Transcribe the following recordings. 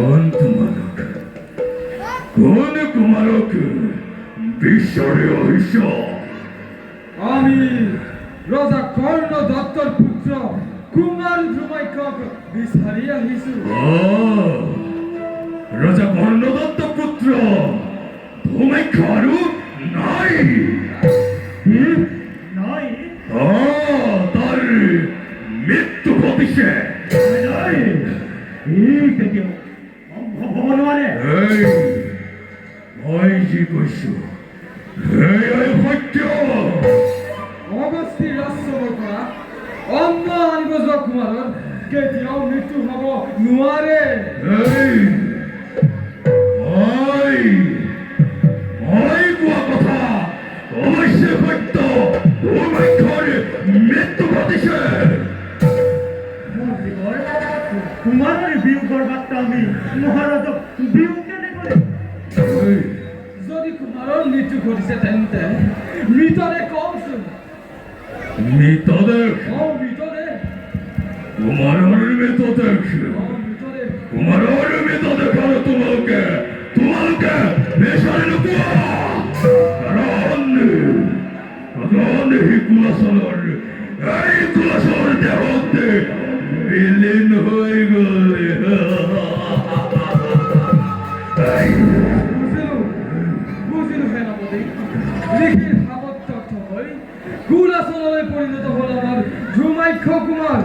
তোমাৰক কোন কুমাৰক বিশ্বৰে হইস? আমি ৰাজা কৰ্ণ দত্তৰ পুত্ৰ কুমাৰ ধ্ৰুমাইকক বিচাৰিয়া আহিছো। ৰাজা কৰ্ণ দত্ত পুত্ৰ ধ্ৰুমাইক আৰু নাই? নাই তাৰ মৃত্যু ঘটিছে। নাই এই কেতিয়াও সম্ভৱ হ'ব নোৱাৰে। মই যি কৈছো সেয়াই সত্য। অগস্তিৰ ৰাজসভাৰ পৰা অন্ন আনিব যোৱা কুমাৰৰ কেতিয়াও মৃত্যু হ'ব নোৱাৰে। মই কোৱা কথা অৱশ্যে সত্য। ধ্ৰুমাইকৰ মৃত্যু ঘটিছে। কুমাৰৰ বিয়োগৰ বাৰ্তা আমি মহাৰাজক বিয়োগ কেনেকৈ? যদি কুমাৰৰ মৃত্যু ঘটিছে তেন্তে মৃতদেহ কওকচোন। মৃতদেহ? মৃতদেহ। কুমাৰৰ মৃতদেহ? মৃতদেহ। কুমাৰৰ মৃতদেহ আৰু তোমালোকে বিচাৰি নোপোৱা। কাৰণ এই কুলাচলৰ দেহতে বিলীন হৈ গ'ল। বুজিলো সেনাপতি। লিখিৰ সাৱদ্ধ হৈ কুলাচললৈ পৰিণত হ'ল আমাৰ ধ্ৰুমাক্ষ কুমাৰ।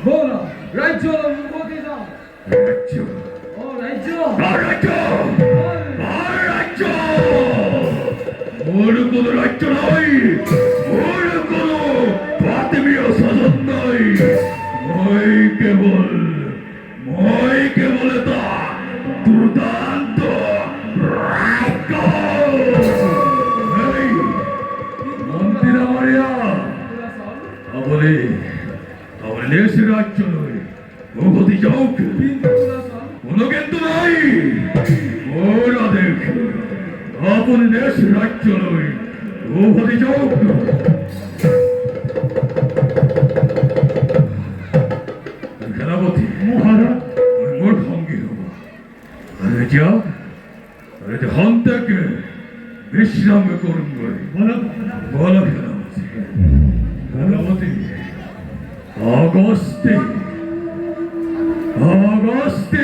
ব'লা ৰাজ্যলৈ উভতি যাওঁ। মোৰ কোনো ৰাজ্য নাই, মোৰ কোনো আত্মীয় স্বজন নাই। মই কেৱল এটা দুৰ্দান্ত মন্ত্ৰী ডাঙৰীয়া, আপুনি নিজ ৰাজ্যলৈ উভতি যাওক। কোনো কিন্তু নাই। মোৰ আদেশ আপুনি নিজ ৰাজ্যলৈ উভতি যাওক। সেনাপতি, মহাৰাজ মোৰ সংগী হ'ব। আৰু এতিয়া সন্তাকে বিশ্ৰাম কৰোঁগৈ। বল সেনাপতি। সেনাপতি, অগস্তি